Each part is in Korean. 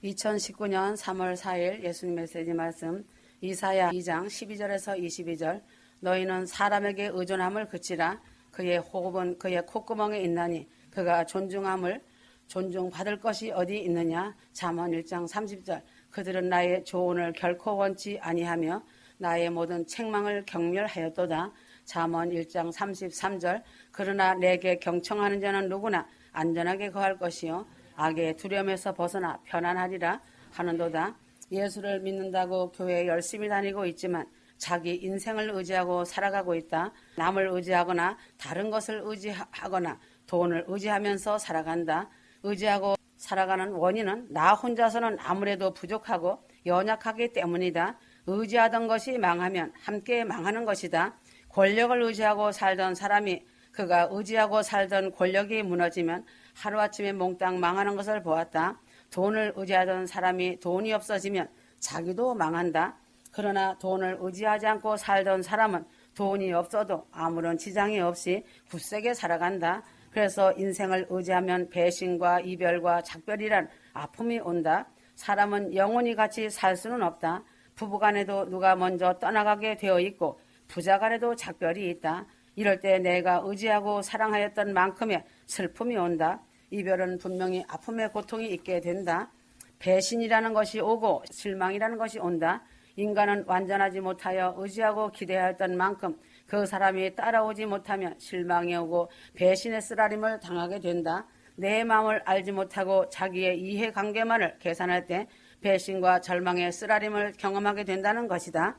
2019년 3월 4일 예수님 메시지 말씀 이사야 2장 12절에서 22절. 너희는 사람에게 의존함을 그치라. 그의 호흡은 그의 콧구멍에 있나니 그가 존중함을 존중받을 것이 어디 있느냐. 잠언 1장 30절. 그들은 나의 조언을 결코 원치 아니하며 나의 모든 책망을 경멸하였도다. 잠언 1장 33절. 그러나 내게 경청하는 자는 누구나 안전하게 거할 것이요 악의 두려움에서 벗어나 편안하리라 하는도다. 예수를 믿는다고 교회에 열심히 다니고 있지만 자기 인생을 의지하고 살아가고 있다. 남을 의지하거나 다른 것을 의지하거나 돈을 의지하면서 살아간다. 의지하고 살아가는 원인은 나 혼자서는 아무래도 부족하고 연약하기 때문이다. 의지하던 것이 망하면 함께 망하는 것이다. 권력을 의지하고 살던 사람이 그가 의지하고 살던 권력이 무너지면 하루아침에 몽땅 망하는 것을 보았다. 돈을 의지하던 사람이 돈이 없어지면 자기도 망한다. 그러나 돈을 의지하지 않고 살던 사람은 돈이 없어도 아무런 지장이 없이 굳세게 살아간다. 그래서 인생을 의지하면 배신과 이별과 작별이란 아픔이 온다. 사람은 영원히 같이 살 수는 없다. 부부간에도 누가 먼저 떠나가게 되어 있고 부자간에도 작별이 있다. 이럴 때 내가 의지하고 사랑하였던 만큼의 슬픔이 온다. 이별은 분명히 아픔의 고통이 있게 된다. 배신이라는 것이 오고 실망이라는 것이 온다. 인간은 완전하지 못하여 의지하고 기대하였던 만큼 그 사람이 따라오지 못하면 실망이 오고 배신의 쓰라림을 당하게 된다. 내 마음을 알지 못하고 자기의 이해관계만을 계산할 때 배신과 절망의 쓰라림을 경험하게 된다는 것이다.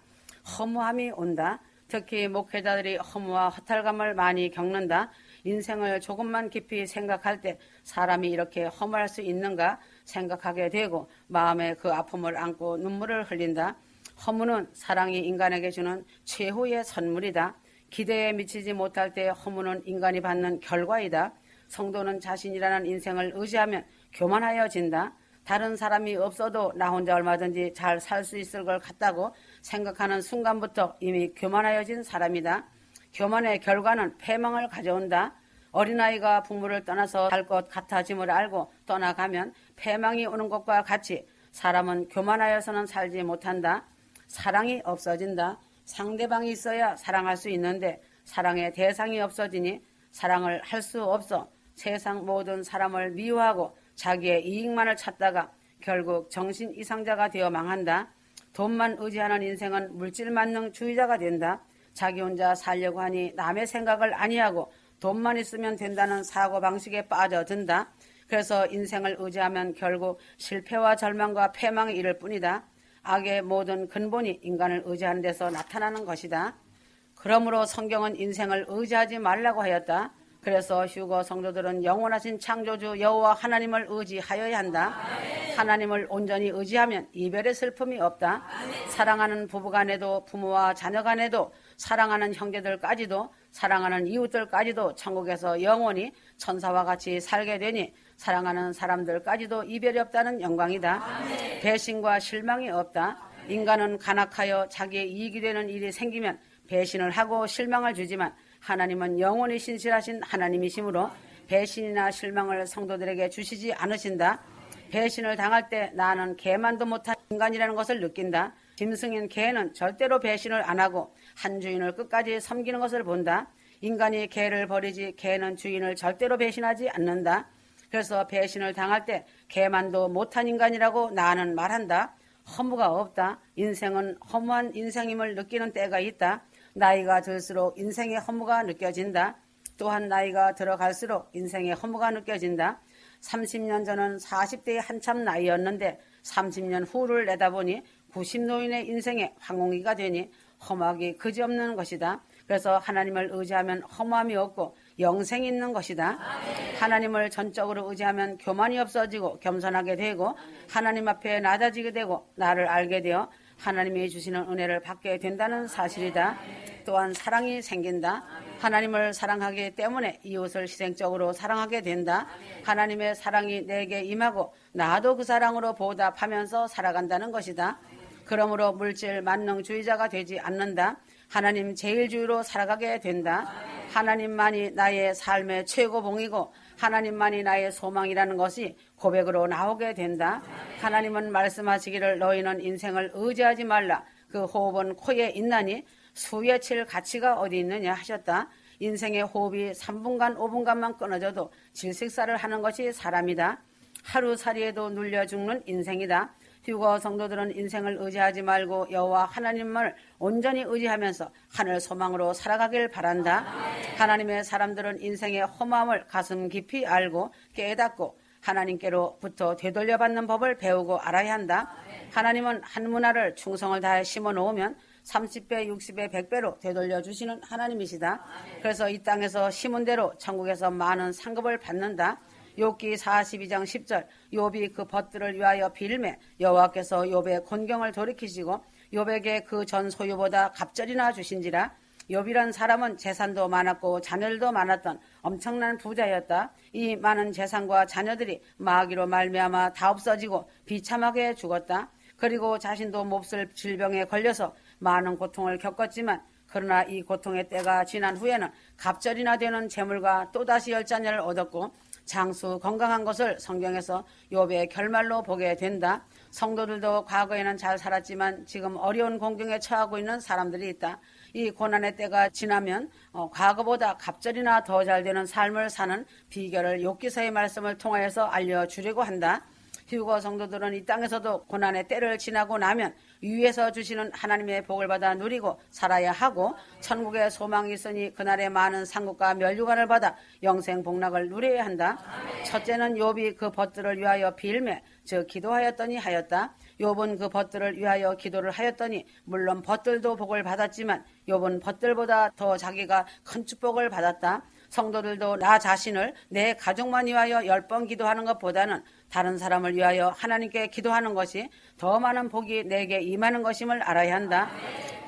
허무함이 온다. 특히 목회자들이 허무와 허탈감을 많이 겪는다. 인생을 조금만 깊이 생각할 때 사람이 이렇게 허무할 수 있는가 생각하게 되고 마음에 그 아픔을 안고 눈물을 흘린다. 허무는 사랑이 인간에게 주는 최후의 선물이다. 기대에 미치지 못할 때 허무는 인간이 받는 결과이다. 성도는 자신이라는 인생을 의지하면 교만하여진다. 다른 사람이 없어도 나 혼자 얼마든지 잘 살 수 있을 것 같다고 생각하는 순간부터 이미 교만하여진 사람이다. 교만의 결과는 패망을 가져온다. 어린아이가 부모를 떠나서 살 것 같아짐을 알고 떠나가면 패망이 오는 것과 같이 사람은 교만하여서는 살지 못한다. 사랑이 없어진다. 상대방이 있어야 사랑할 수 있는데 사랑의 대상이 없어지니 사랑을 할 수 없어 세상 모든 사람을 미워하고 자기의 이익만을 찾다가 결국 정신 이상자가 되어 망한다. 돈만 의지하는 인생은 물질만능주의자가 된다. 자기 혼자 살려고 하니 남의 생각을 아니하고 돈만 있으면 된다는 사고방식에 빠져든다. 그래서 인생을 의지하면 결국 실패와 절망과 패망에 이를 뿐이다. 악의 모든 근본이 인간을 의지하는 데서 나타나는 것이다. 그러므로 성경은 인생을 의지하지 말라고 하였다. 그래서 휴거 성도들은 영원하신 창조주 여호와 하나님을 의지하여야 한다. 아멘. 하나님을 온전히 의지하면 이별의 슬픔이 없다. 아멘. 사랑하는 부부간에도 부모와 자녀간에도 사랑하는 형제들까지도 사랑하는 이웃들까지도 천국에서 영원히 천사와 같이 살게 되니 사랑하는 사람들까지도 이별이 없다는 영광이다. 아멘. 배신과 실망이 없다. 인간은 간악하여 자기의 이익이 되는 일이 생기면 배신을 하고 실망을 주지만 하나님은 영원히 신실하신 하나님이시므로 배신이나 실망을 성도들에게 주시지 않으신다. 배신을 당할 때 나는 개만도 못한 인간이라는 것을 느낀다. 짐승인 개는 절대로 배신을 안 하고 한 주인을 끝까지 섬기는 것을 본다. 인간이 개를 버리지 개는 주인을 절대로 배신하지 않는다. 그래서 배신을 당할 때 개만도 못한 인간이라고 나는 말한다. 허무가 없다. 인생은 허무한 인생임을 느끼는 때가 있다. 나이가 들수록 인생의 허무가 느껴진다. 또한 나이가 들어갈수록 인생의 허무가 느껴진다. 30년 전은 40대의 한참 나이였는데 30년 후를 내다보니 90노인의 인생의 황혼기가 되니 험하기 그지없는 것이다. 그래서 하나님을 의지하면 허무함이 없고 영생이 있는 것이다. 아멘. 하나님을 전적으로 의지하면 교만이 없어지고 겸손하게 되고 하나님 앞에 낮아지게 되고 나를 알게 되어 하나님이 주시는 은혜를 받게 된다는 사실이다. 또한 사랑이 생긴다. 하나님을 사랑하기 때문에 이웃을 희생적으로 사랑하게 된다. 하나님의 사랑이 내게 임하고 나도 그 사랑으로 보답하면서 살아간다는 것이다. 그러므로 물질 만능주의자가 되지 않는다. 하나님 제일주의로 살아가게 된다. 하나님만이 나의 삶의 최고봉이고 하나님만이 나의 소망이라는 것이 고백으로 나오게 된다. 하나님은 말씀하시기를 너희는 인생을 의지하지 말라. 그 호흡은 코에 있나니 수에 칠 가치가 어디 있느냐 하셨다. 인생의 호흡이 3분간 5분간만 끊어져도 질식사를 하는 것이 사람이다. 하루살이에도 눌려 죽는 인생이다. 휴거 성도들은 인생을 의지하지 말고 여호와 하나님을 온전히 의지하면서 하늘 소망으로 살아가길 바란다. 하나님의 사람들은 인생의 험함을 가슴 깊이 알고 깨닫고 하나님께로부터 되돌려받는 법을 배우고 알아야 한다. 하나님은 한 문화를 충성을 다해 심어놓으면 30배, 60배, 100배로 되돌려 주시는 하나님이시다. 그래서 이 땅에서 심은 대로 천국에서 많은 상급을 받는다. 욥기 42장 10절 욥이 그 벗들을 위하여 빌매 여호와께서 욥의 곤경을 돌이키시고 욥에게 그 전 소유보다 갑절이나 주신지라. 욥이란 사람은 재산도 많았고 자녀들도 많았던 엄청난 부자였다. 이 많은 재산과 자녀들이 마귀로 말미암아 다 없어지고 비참하게 죽었다. 그리고 자신도 몹쓸 질병에 걸려서 많은 고통을 겪었지만 그러나 이 고통의 때가 지난 후에는 갑절이나 되는 재물과 또다시 10자녀를 얻었고 장수 건강한 것을 성경에서 욥의 결말로 보게 된다. 성도들도 과거에는 잘 살았지만 지금 어려운 공경에 처하고 있는 사람들이 있다. 이 고난의 때가 지나면 과거보다 갑절이나 더 잘 되는 삶을 사는 비결을 욥기서의 말씀을 통하여서 알려주려고 한다. 휴거 성도들은 이 땅에서도 고난의 때를 지나고 나면 위에서 주시는 하나님의 복을 받아 누리고 살아야 하고 천국에 소망이 있으니 그날의 많은 상급과 멸류관을 받아 영생 복락을 누려야 한다. 첫째는 욥이 그 벗들을 위하여 빌매 즉 기도하였더니 하였다. 욥은 그 벗들을 위하여 기도를 하였더니 물론 벗들도 복을 받았지만 욥은 벗들보다 더 자기가 큰 축복을 받았다. 성도들도 나 자신을 내 가족만 위하여 10번 기도하는 것보다는 다른 사람을 위하여 하나님께 기도하는 것이 더 많은 복이 내게 임하는 것임을 알아야 한다.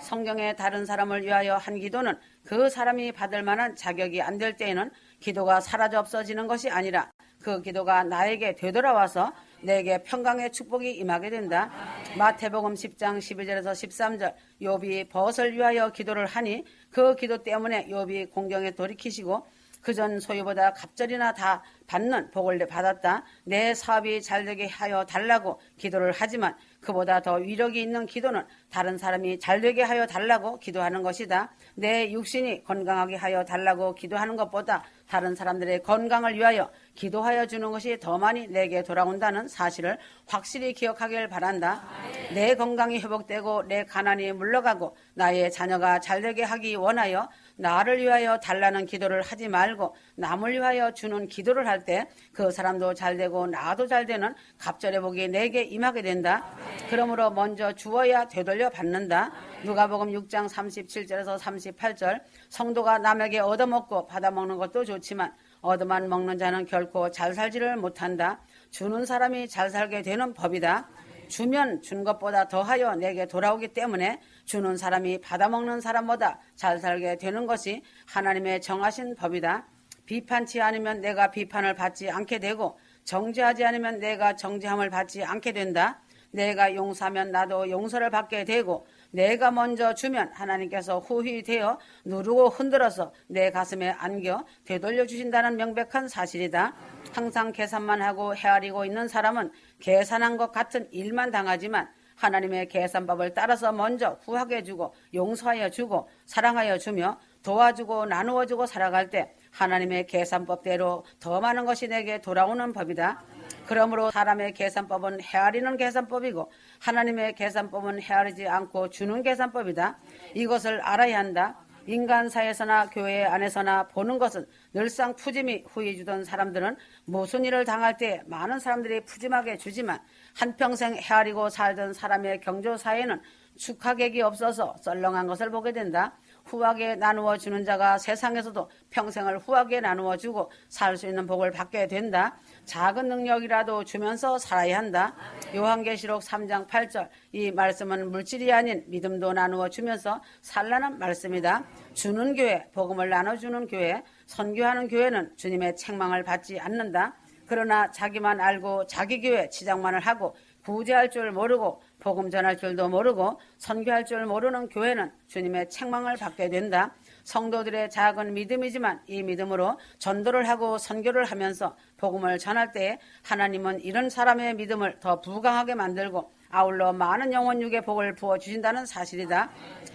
성경에 다른 사람을 위하여 한 기도는 그 사람이 받을 만한 자격이 안 될 때에는 기도가 사라져 없어지는 것이 아니라 그 기도가 나에게 되돌아와서 내게 평강의 축복이 임하게 된다. 마태복음 10장 12절에서 13절 욥이 벗을 위하여 기도를 하니 그 기도 때문에 욥이 공경에 돌이키시고 그전 소유보다 갑절이나 다 받는 복을 받았다. 내 사업이 잘되게 하여 달라고 기도를 하지만 그보다 더 위력이 있는 기도는 다른 사람이 잘되게 하여 달라고 기도하는 것이다. 내 육신이 건강하게 하여 달라고 기도하는 것보다 다른 사람들의 건강을 위하여 기도하여 주는 것이 더 많이 내게 돌아온다는 사실을 확실히 기억하길 바란다. 내 건강이 회복되고 내 가난이 물러가고 나의 자녀가 잘되게 하기 원하여 나를 위하여 달라는 기도를 하지 말고 남을 위하여 주는 기도를 할 때 그 사람도 잘되고 나도 잘되는 갑절의 복이 내게 임하게 된다. 그러므로 먼저 주어야 되돌려 받는다. 누가복음 6장 37절에서 38절 성도가 남에게 얻어먹고 받아먹는 것도 좋지만 얻어만 먹는 자는 결코 잘 살지를 못한다. 주는 사람이 잘 살게 되는 법이다. 주면 준 것보다 더하여 내게 돌아오기 때문에 주는 사람이 받아먹는 사람보다 잘 살게 되는 것이 하나님의 정하신 법이다. 비판치 않으면 내가 비판을 받지 않게 되고 정죄하지 않으면 내가 정죄함을 받지 않게 된다. 내가 용서하면 나도 용서를 받게 되고 내가 먼저 주면 하나님께서 후히 되어 누르고 흔들어서 내 가슴에 안겨 되돌려 주신다는 명백한 사실이다. 항상 계산만 하고 헤아리고 있는 사람은 계산한 것 같은 일만 당하지만 하나님의 계산법을 따라서 먼저 후하게 주고 용서하여 주고 사랑하여 주며 도와주고 나누어 주고 살아갈 때 하나님의 계산법대로 더 많은 것이 내게 돌아오는 법이다. 그러므로 사람의 계산법은 헤아리는 계산법이고 하나님의 계산법은 헤아리지 않고 주는 계산법이다. 이것을 알아야 한다. 인간사에서나 교회 안에서나 보는 것은 늘상 푸짐히 후해주던 사람들은 무슨 일을 당할 때 많은 사람들이 푸짐하게 주지만 한평생 헤아리고 살던 사람의 경조사에는 축하객이 없어서 썰렁한 것을 보게 된다. 후하게 나누어 주는 자가 세상에서도 평생을 후하게 나누어 주고 살 수 있는 복을 받게 된다. 작은 능력이라도 주면서 살아야 한다. 요한계시록 3장 8절 이 말씀은 물질이 아닌 믿음도 나누어 주면서 살라는 말씀이다. 주는 교회, 복음을 나눠주는 교회, 선교하는 교회는 주님의 책망을 받지 않는다. 그러나 자기만 알고 자기 교회 치장만을 하고 구제할 줄 모르고 복음 전할 줄도 모르고 선교할 줄 모르는 교회는 주님의 책망을 받게 된다. 성도들의 작은 믿음이지만 이 믿음으로 전도를 하고 선교를 하면서 복음을 전할 때에 하나님은 이런 사람의 믿음을 더 부강하게 만들고 아울러 많은 영혼 육의 복을 부어주신다는 사실이다.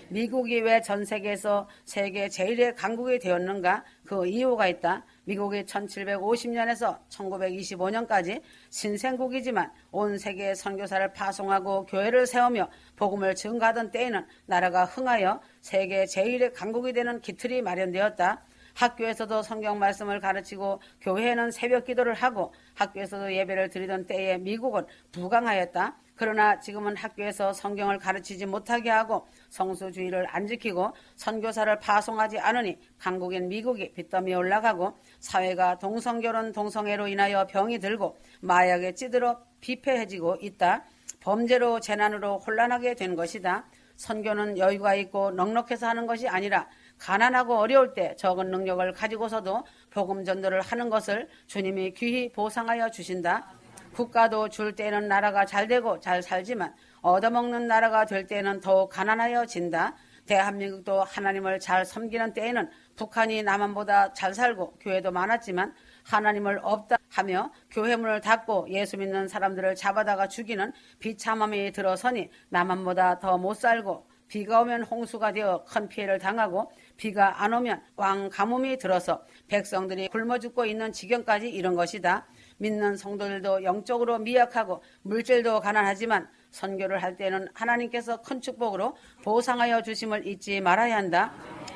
미국이 왜 전 세계에서 세계 제1의 강국이 되었는가? 그 이유가 있다. 미국이 1750년에서 1925년까지 신생국이지만 온 세계에 선교사를 파송하고 교회를 세우며 복음을 증가하던 때에는 나라가 흥하여 세계 제1의 강국이 되는 기틀이 마련되었다. 학교에서도 성경 말씀을 가르치고 교회에는 새벽 기도를 하고 학교에서도 예배를 드리던 때에 미국은 부강하였다. 그러나 지금은 학교에서 성경을 가르치지 못하게 하고 성수주의를 안 지키고 선교사를 파송하지 않으니 강국인 미국이 빚더미에 올라가고 사회가 동성결혼 동성애로 인하여 병이 들고 마약에 찌들어 비폐해지고 있다. 범죄로 재난으로 혼란하게 된 것이다. 선교는 여유가 있고 넉넉해서 하는 것이 아니라 가난하고 어려울 때 적은 능력을 가지고서도 복음 전도를 하는 것을 주님이 귀히 보상하여 주신다. 국가도 줄 때는 나라가 잘 되고 잘 살지만 얻어먹는 나라가 될 때는 더욱 가난하여 진다. 대한민국도 하나님을 잘 섬기는 때에는 북한이 남한보다 잘 살고 교회도 많았지만 하나님을 없다 하며 교회 문을 닫고 예수 믿는 사람들을 잡아다가 죽이는 비참함이 들어서니 남한보다 더 못 살고 비가 오면 홍수가 되어 큰 피해를 당하고 비가 안 오면 왕 가뭄이 들어서 백성들이 굶어 죽고 있는 지경까지 이른 것이다. 믿는 성도들도 영적으로 미약하고 물질도 가난하지만 선교를 할 때는 하나님께서 큰 축복으로 보상하여 주심을 잊지 말아야 한다.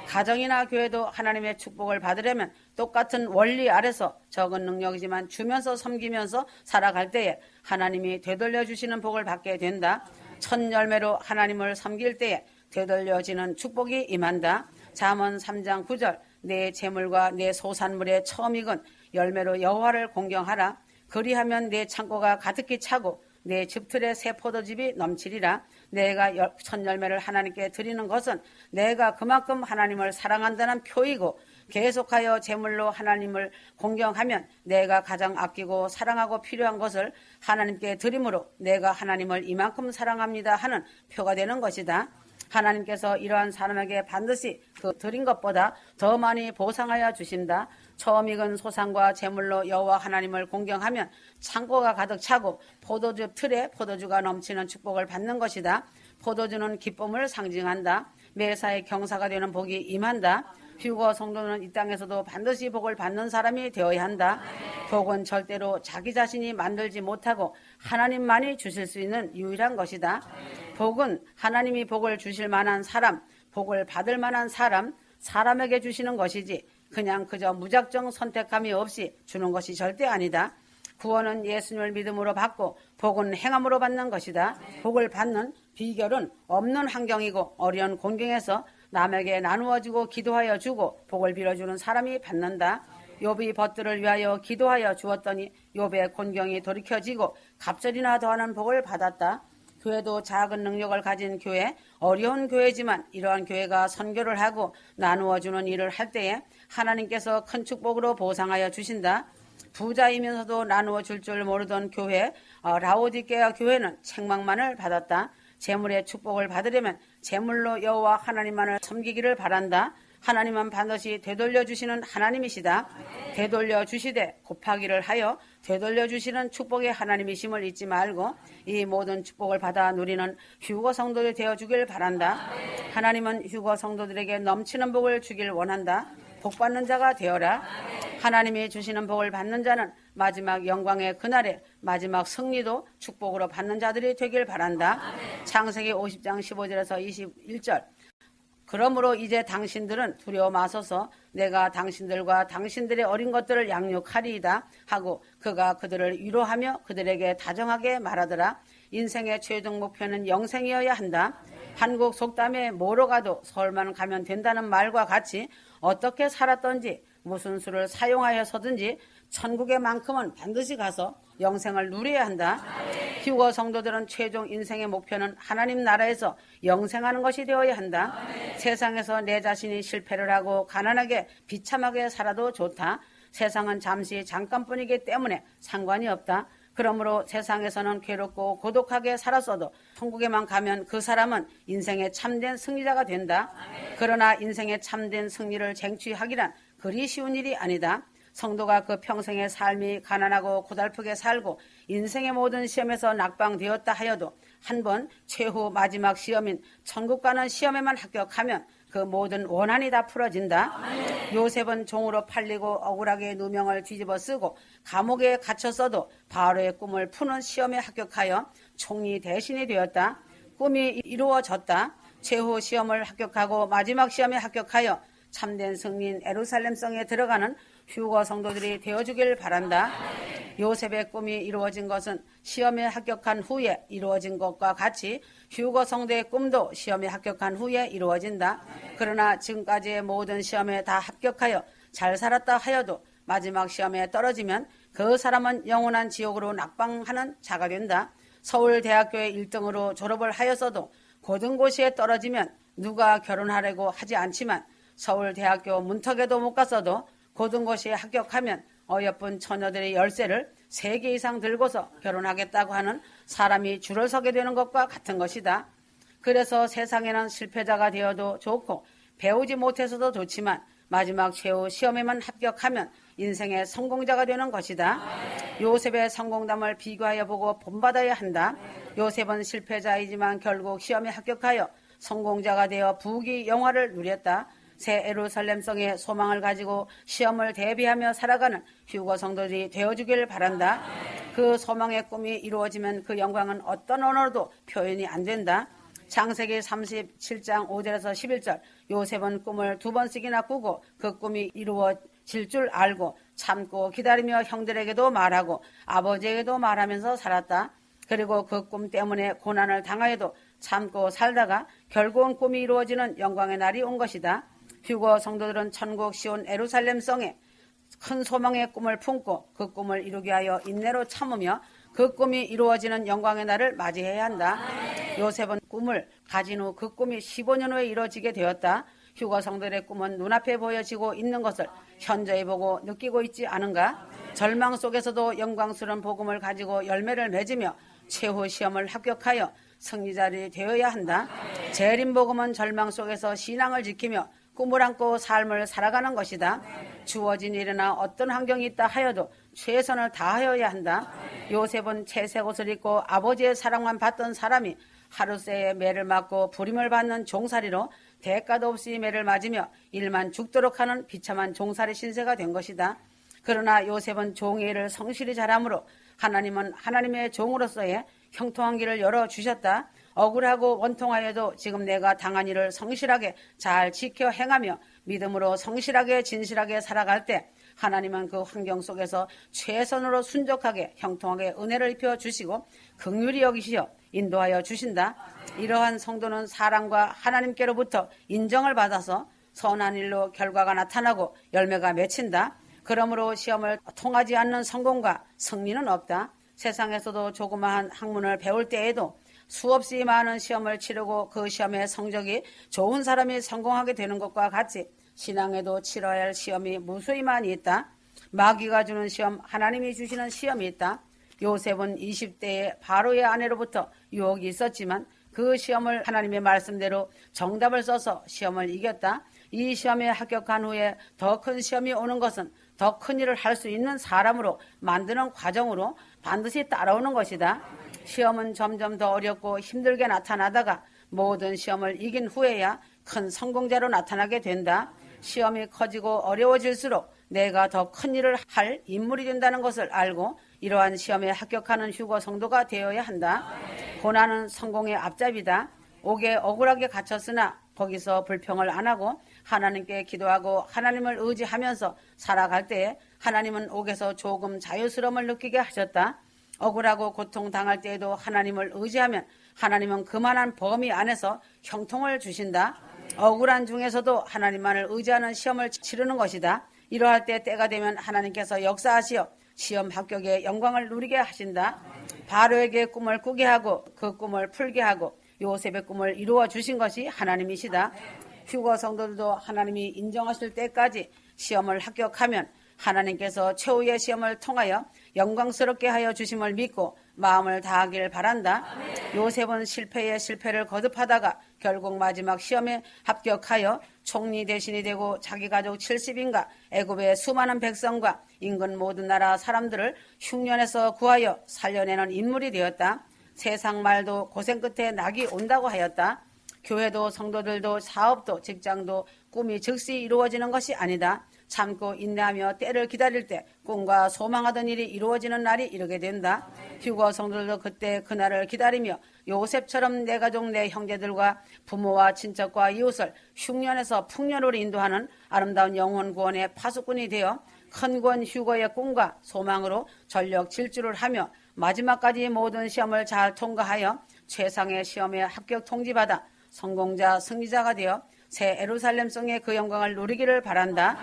가정이나 교회도 하나님의 축복을 받으려면 똑같은 원리 아래서 적은 능력이지만 주면서 섬기면서 살아갈 때에 하나님이 되돌려 주시는 복을 받게 된다. 첫 열매로 하나님을 섬길 때에 되돌려지는 축복이 임한다. 잠언 3장 9절 내 재물과 내 소산물의 처음 익은 열매로 여호와를 공경하라. 그리하면 내 창고가 가득히 차고 내 집틀에 새 포도즙이 넘치리라. 내가 첫 열매를 하나님께 드리는 것은 내가 그만큼 하나님을 사랑한다는 표이고 계속하여 제물로 하나님을 공경하면 내가 가장 아끼고 사랑하고 필요한 것을 하나님께 드림으로 내가 하나님을 이만큼 사랑합니다 하는 표가 되는 것이다. 하나님께서 이러한 사람에게 반드시 그 드린 것보다 더 많이 보상하여 주신다. 처음 익은 소산과 제물로 여호와 하나님을 공경하면 창고가 가득 차고 포도주 틀에 포도주가 넘치는 축복을 받는 것이다. 포도주는 기쁨을 상징한다. 매사에 경사가 되는 복이 임한다. 휴거 성도는 이 땅에서도 반드시 복을 받는 사람이 되어야 한다. 복은 절대로 자기 자신이 만들지 못하고 하나님만이 주실 수 있는 유일한 것이다. 복은 하나님이 복을 주실 만한 사람, 복을 받을 만한 사람에게 주시는 것이지 그냥 그저 무작정 선택함이 없이 주는 것이 절대 아니다. 구원은 예수님을 믿음으로 받고 복은 행함으로 받는 것이다. 복을 받는 비결은 없는 환경이고 어려운 공경에서 남에게 나누어주고 기도하여 주고 복을 빌어주는 사람이 받는다. 욥이 벗들을 위하여 기도하여 주었더니 욥의 곤경이 돌이켜지고 갑절이나 더하는 복을 받았다. 교회도 작은 능력을 가진 교회, 어려운 교회지만 이러한 교회가 선교를 하고 나누어주는 일을 할 때에 하나님께서 큰 축복으로 보상하여 주신다. 부자이면서도 나누어 줄 모르던 교회, 라오디게아 교회는 책망만을 받았다. 재물의 축복을 받으려면 재물로 여호와 하나님만을 섬기기를 바란다. 하나님은 반드시 되돌려 주시는 하나님이시다. 되돌려 주시되 곱하기를 하여 되돌려 주시는 축복의 하나님이심을 잊지 말고 이 모든 축복을 받아 누리는 휴거 성도들이 되어 주길 바란다. 하나님은 휴거 성도들에게 넘치는 복을 주길 원한다. 복 받는 자가 되어라. 하나님이 주시는 복을 받는 자는 마지막 영광의 그날에 마지막 승리도 축복으로 받는 자들이 되길 바란다. 창세기 50장 15절에서 21절 그러므로 이제 당신들은 두려워 마소서 내가 당신들과 당신들의 어린 것들을 양육하리이다 하고 그가 그들을 위로하며 그들에게 다정하게 말하더라. 인생의 최종 목표는 영생이어야 한다. 한국 속담에 뭐로 가도 서울만 가면 된다는 말과 같이 어떻게 살았던지 무슨 수를 사용하여서든지 천국의 만큼은 반드시 가서 영생을 누려야 한다. 휴거 성도들은 최종 인생의 목표는 하나님 나라에서 영생하는 것이 되어야 한다. 세상에서 내 자신이 실패를 하고 가난하게 비참하게 살아도 좋다. 세상은 잠시 잠깐뿐이기 때문에 상관이 없다. 그러므로 세상에서는 괴롭고 고독하게 살았어도 천국에만 가면 그 사람은 인생의 참된 승리자가 된다. 그러나 인생의 참된 승리를 쟁취하기란 그리 쉬운 일이 아니다. 성도가 그 평생의 삶이 가난하고 고달프게 살고 인생의 모든 시험에서 낙방되었다 하여도 한 번 최후 마지막 시험인 천국 가는 시험에만 합격하면 그 모든 원한이 다 풀어진다. 요셉은 종으로 팔리고 억울하게 누명을 뒤집어 쓰고 감옥에 갇혔어도 바로의 꿈을 푸는 시험에 합격하여 총리 대신이 되었다. 꿈이 이루어졌다. 최후 시험을 합격하고 마지막 시험에 합격하여 참된 승리인 예루살렘성에 들어가는 휴거 성도들이 되어주길 바란다. 요셉의 꿈이 이루어진 것은 시험에 합격한 후에 이루어진 것과 같이 휴거 성도의 꿈도 시험에 합격한 후에 이루어진다. 그러나 지금까지의 모든 시험에 다 합격하여 잘 살았다 하여도 마지막 시험에 떨어지면 그 사람은 영원한 지옥으로 낙방하는 자가 된다. 서울대학교에 1등으로 졸업을 하였어도 고등고시에 떨어지면 누가 결혼하려고 하지 않지만 서울대학교 문턱에도 못 갔어도 고등고시에 합격하면 어여쁜 처녀들의 열쇠를 3개 이상 들고서 결혼하겠다고 하는 사람이 줄을 서게 되는 것과 같은 것이다. 그래서 세상에는 실패자가 되어도 좋고 배우지 못해서도 좋지만 마지막 최후 시험에만 합격하면 인생의 성공자가 되는 것이다. 요셉의 성공담을 비교하여 보고 본받아야 한다. 요셉은 실패자이지만 결국 시험에 합격하여 성공자가 되어 부귀 영화를 누렸다. 새 예루살렘성의 소망을 가지고 시험을 대비하며 살아가는 휴거 성도들이 되어주길 바란다. 그 소망의 꿈이 이루어지면 그 영광은 어떤 언어로도 표현이 안 된다. 창세기 37장 5절에서 11절 요셉은 꿈을 2번씩이나 꾸고 그 꿈이 이루어질 줄 알고 참고 기다리며 형들에게도 말하고 아버지에게도 말하면서 살았다. 그리고 그 꿈 때문에 고난을 당하여도 참고 살다가 결국은 꿈이 이루어지는 영광의 날이 온 것이다. 휴거 성도들은 천국 시온 예루살렘성에 큰 소망의 꿈을 품고 그 꿈을 이루게 하여 인내로 참으며 그 꿈이 이루어지는 영광의 날을 맞이해야 한다. 요셉은 꿈을 가진 후 그 꿈이 15년 후에 이루어지게 되었다. 휴거 성도들의 꿈은 눈앞에 보여지고 있는 것을 현저히 보고 느끼고 있지 않은가? 절망 속에서도 영광스러운 복음을 가지고 열매를 맺으며 최후 시험을 합격하여 승리자들이 되어야 한다. 재림 복음은 절망 속에서 신앙을 지키며 꿈을 안고 삶을 살아가는 것이다. 주어진 일이나 어떤 환경이 있다 하여도 최선을 다하여야 한다. 요셉은 채색 옷을 입고 아버지의 사랑만 받던 사람이 하루새에 매를 맞고 부림을 받는 종살이로 대가도 없이 매를 맞으며 일만 죽도록 하는 비참한 종살이 신세가 된 것이다. 그러나 요셉은 종의 일을 성실히 잘함으로 하나님은 하나님의 종으로서의 형통한 길을 열어주셨다. 억울하고 원통하여도 지금 내가 당한 일을 성실하게 잘 지켜 행하며 믿음으로 성실하게 진실하게 살아갈 때 하나님은 그 환경 속에서 최선으로 순적하게 형통하게 은혜를 입혀 주시고 긍휼히 여기시어 인도하여 주신다. 이러한 성도는 사랑과 하나님께로부터 인정을 받아서 선한 일로 결과가 나타나고 열매가 맺힌다. 그러므로 시험을 통하지 않는 성공과 승리는 없다. 세상에서도 조그마한 학문을 배울 때에도 수없이 많은 시험을 치르고 그 시험의 성적이 좋은 사람이 성공하게 되는 것과 같이 신앙에도 치러야 할 시험이 무수히 많이 있다. 마귀가 주는 시험, 하나님이 주시는 시험이 있다. 요셉은 20대에 바로의 아내로부터 유혹이 있었지만 그 시험을 하나님의 말씀대로 정답을 써서 시험을 이겼다. 이 시험에 합격한 후에 더 큰 시험이 오는 것은 더 큰 일을 할 수 있는 사람으로 만드는 과정으로 반드시 따라오는 것이다. 시험은 점점 더 어렵고 힘들게 나타나다가 모든 시험을 이긴 후에야 큰 성공자로 나타나게 된다. 시험이 커지고 어려워질수록 내가 더 큰 일을 할 인물이 된다는 것을 알고 이러한 시험에 합격하는 휴거 성도가 되어야 한다. 고난은 성공의 앞잡이다. 옥에 억울하게 갇혔으나 거기서 불평을 안 하고 하나님께 기도하고 하나님을 의지하면서 살아갈 때에 하나님은 옥에서 조금 자유스러움을 느끼게 하셨다. 억울하고 고통당할 때에도 하나님을 의지하면 하나님은 그만한 범위 안에서 형통을 주신다. 억울한 중에서도 하나님만을 의지하는 시험을 치르는 것이다. 이러할 때 때가 되면 하나님께서 역사하시어 시험 합격의 영광을 누리게 하신다. 바로에게 꿈을 꾸게 하고 그 꿈을 풀게 하고 요셉의 꿈을 이루어 주신 것이 하나님이시다. 휴거 성도들도 하나님이 인정하실 때까지 시험을 합격하면 하나님께서 최후의 시험을 통하여 영광스럽게 하여 주심을 믿고 마음을 다하길 바란다. 요셉은 실패에 실패를 거듭하다가 결국 마지막 시험에 합격하여 총리 대신이 되고 자기 가족 70인가 애굽의 수많은 백성과 인근 모든 나라 사람들을 흉년에서 구하여 살려내는 인물이 되었다. 세상 말도 고생 끝에 낙이 온다고 하였다. 교회도 성도들도 사업도 직장도 꿈이 즉시 이루어지는 것이 아니다. 참고 인내하며 때를 기다릴 때 꿈과 소망하던 일이 이루어지는 날이 이르게 된다. 휴거 성도들도 그때 그날을 기다리며 요셉처럼 내 가족 내 형제들과 부모와 친척과 이웃을 흉년에서 풍년으로 인도하는 아름다운 영혼 구원의 파수꾼이 되어 큰 구원 휴거의 꿈과 소망으로 전력 질주를 하며 마지막까지 모든 시험을 잘 통과하여 최상의 시험에 합격 통지받아 성공자 승리자가 되어 새 예루살렘성의 그 영광을 누리기를 바란다.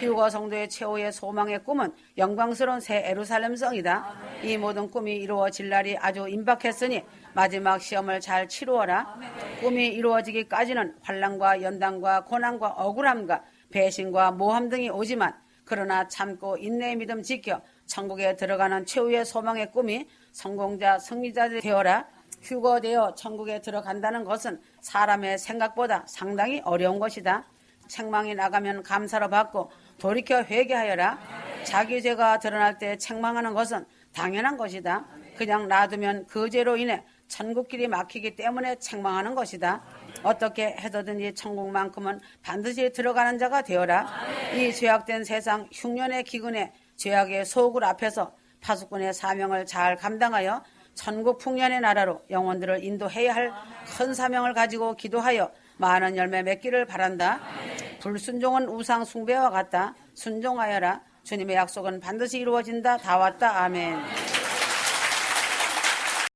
휴거 성도의 최후의 소망의 꿈은 영광스러운 새 예루살렘성이다. 이 모든 꿈이 이루어질 날이 아주 임박했으니 마지막 시험을 잘 치루어라. 꿈이 이루어지기까지는 환난과 연단과 고난과 억울함과 배신과 모함 등이 오지만 그러나 참고 인내의 믿음 지켜 천국에 들어가는 최후의 소망의 꿈이 성공자 승리자 되어라. 휴거되어 천국에 들어간다는 것은 사람의 생각보다 상당히 어려운 것이다. 책망이 나가면 감사로 받고 돌이켜 회개하여라. 자기 죄가 드러날 때 책망하는 것은 당연한 것이다. 그냥 놔두면 그 죄로 인해 천국길이 막히기 때문에 책망하는 것이다. 어떻게 해서든지 천국만큼은 반드시 들어가는 자가 되어라. 이 죄악된 세상 흉년의 기근에 죄악의 소굴 앞에서 파수꾼의 사명을 잘 감당하여 천국 풍년의 나라로 영혼들을 인도해야 할 큰 사명을 가지고 기도하여 많은 열매 맺기를 바란다. 불순종은 우상 숭배와 같다. 순종하여라. 주님의 약속은 반드시 이루어진다. 다 왔다. 아멘.